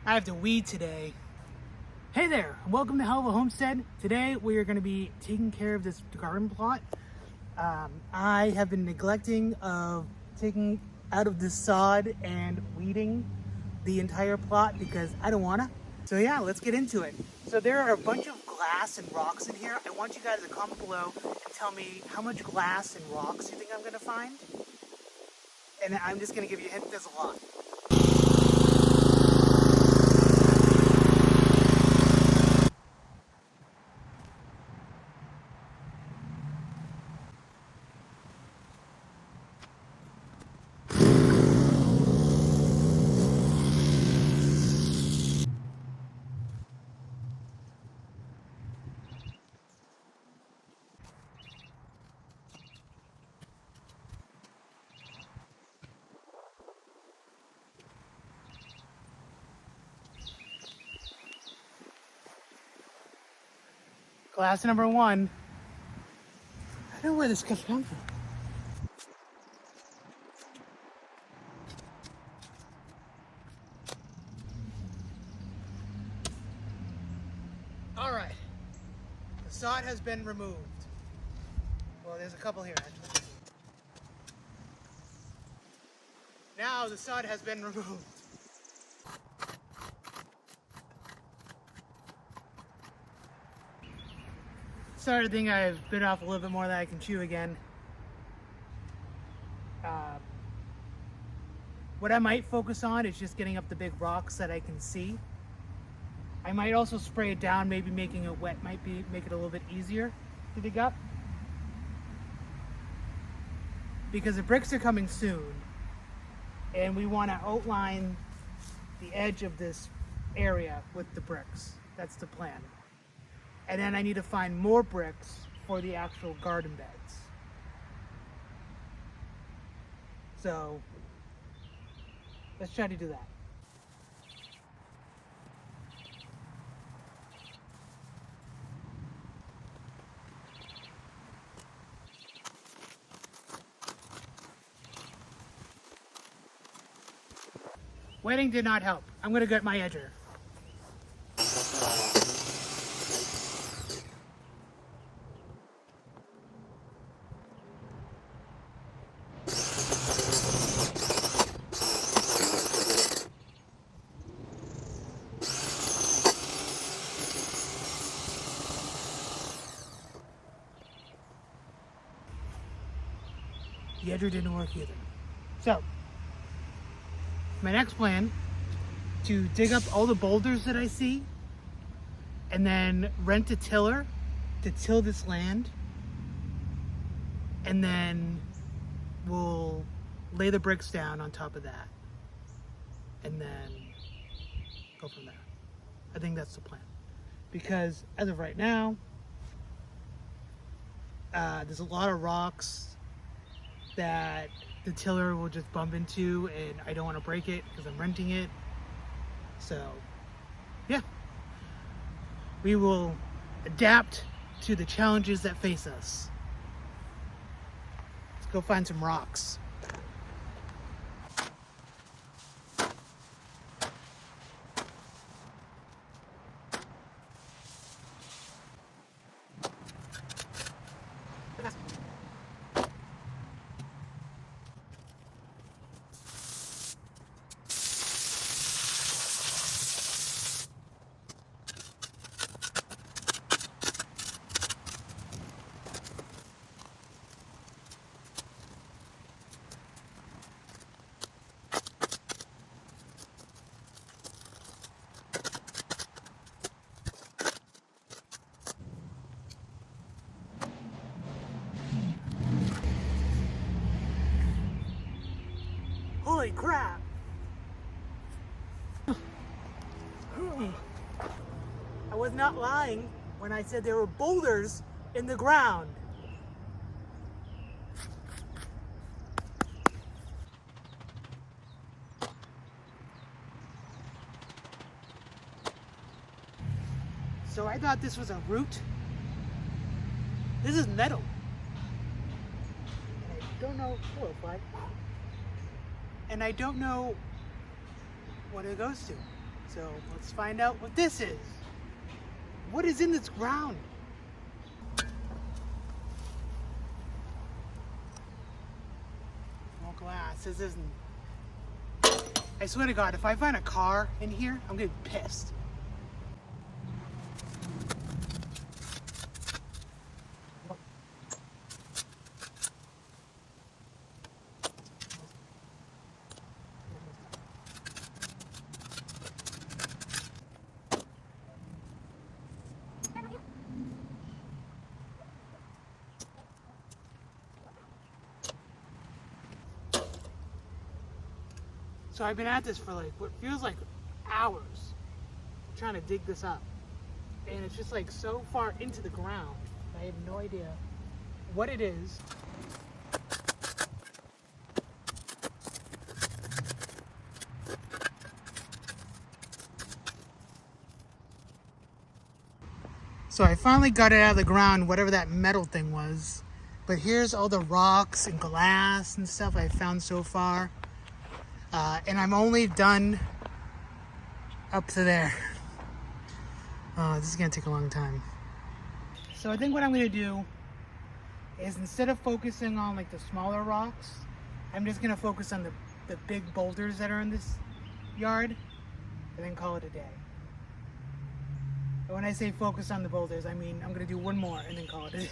I have to weed today. Hey there, welcome to Hell of a Homestead. Today we are going to be taking care of this garden plot. I have been neglecting of taking out of the sod and weeding the entire plot because I don't wanna. So yeah, let's get into it. So there are a bunch of glass and rocks in here. I want you guys to comment below and tell me how much glass and rocks you think I'm gonna find. And I'm just gonna give you a hint, there's a lot. Glass number one. I don't know where this stuff comes from. All right, the sod has been removed. Well, there's a couple here actually. Now the sod has been removed. Started to think I've bit off a little bit more than I can chew again. What I might focus on is just getting up the big rocks that I can see. I might also spray it down, maybe making it wet make it a little bit easier to dig up. Because the bricks are coming soon, and we want to outline the edge of this area with the bricks. That's the plan. And then I need to find more bricks for the actual garden beds. So let's try to do that. Wetting did not help. I'm gonna get my edger. The edger didn't work either. So, my next plan, to dig up all the boulders that I see and then rent a tiller to till this land, and then we'll lay the bricks down on top of that and then go from there. I think that's the plan, because as of right now there's a lot of rocks that the tiller will just bump into, and I don't want to break it because I'm renting it. So yeah, we will adapt to the challenges that face us. Let's go find some rocks. Holy crap! I was not lying when I said there were boulders in the ground. So I thought this was a root. This is metal. And I don't know. Hello, flag. And I don't know what it goes to. So let's find out what this is. What is in this ground? No glass. This isn't. I swear to God, if I find a car in here, I'm gonna be pissed. So I've been at this for like what feels like hours trying to dig this up. And it's just like so far into the ground. I have no idea what it is. So I finally got it out of the ground, whatever that metal thing was. But here's all the rocks and glass and stuff I've found so far. And I'm only done up to there. Oh, this is gonna take a long time. So I think what I'm gonna do is instead of focusing on like the smaller rocks, I'm just gonna focus on the big boulders that are in this yard and then call it a day. And when I say focus on the boulders, I mean I'm gonna do one more and then call it a day.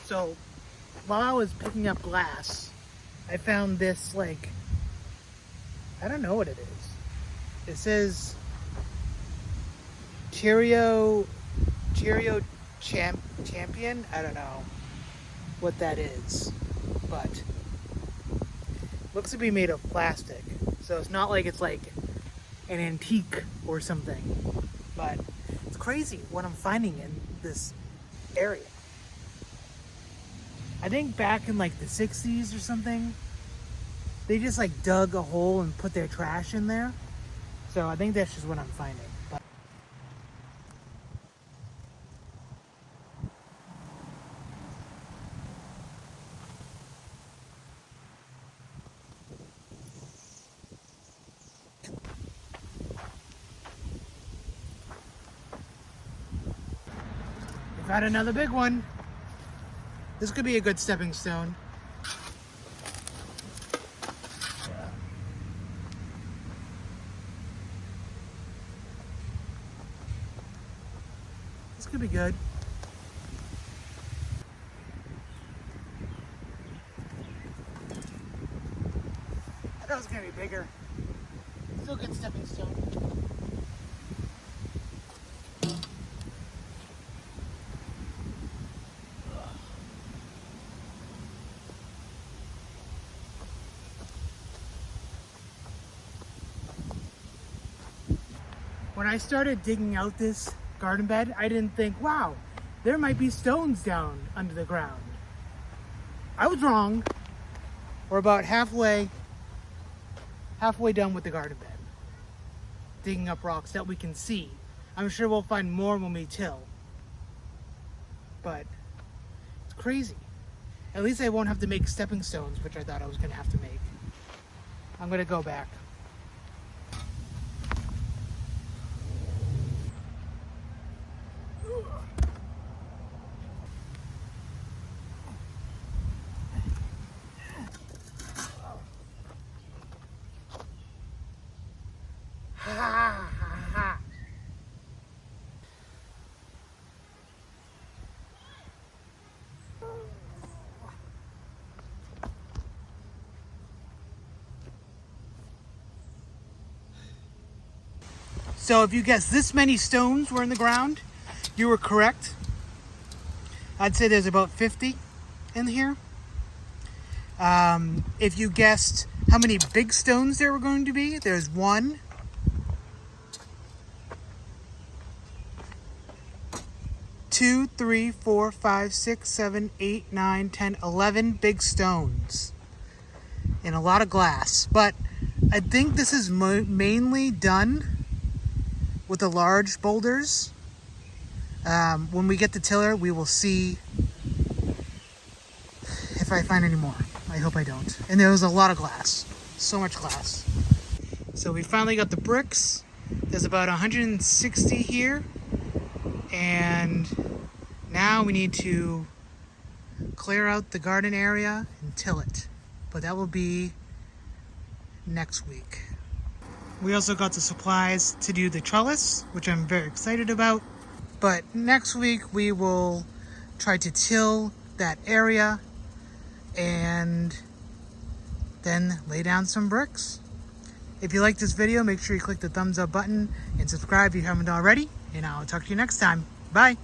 So while I was picking up glass, I found this like, I don't know what it is. It says Cheerio Champion. I don't know what that is, but looks to be made of plastic. So it's not like it's like an antique or something, but it's crazy what I'm finding in this area. I think back in like the 60s or something, they just like dug a hole and put their trash in there. So I think that's just what I'm finding. But we got another big one. This could be a good stepping stone. This could be good. I thought it was gonna be bigger. Still a good stepping stone. When I started digging out this garden bed, I didn't think, wow, there might be stones down under the ground. I was wrong. We're about halfway done with the garden bed. Digging up rocks that we can see. I'm sure we'll find more when we till. But it's crazy. At least I won't have to make stepping stones, which I thought I was gonna have to make. I'm gonna go back. So if you guessed this many stones were in the ground, you were correct. I'd say there's about 50 in here. If you guessed how many big stones there were going to be, there's 1, 2, 3, 4, 5, 6, 7, 8, 9, 10, 11 big stones and a lot of glass. But I think this is mainly done with the large boulders. When we get the tiller, we will see if I find any more. I hope I don't. And there was a lot of glass. So much glass. So we finally got the bricks. There's about 160 here. And now we need to clear out the garden area and till it. But that will be next week. We also got the supplies to do the trellis, which I'm very excited about. But next week we will try to till that area and then lay down some bricks. If you like this video, make sure you click the thumbs up button and subscribe if you haven't already. And I'll talk to you next time. Bye.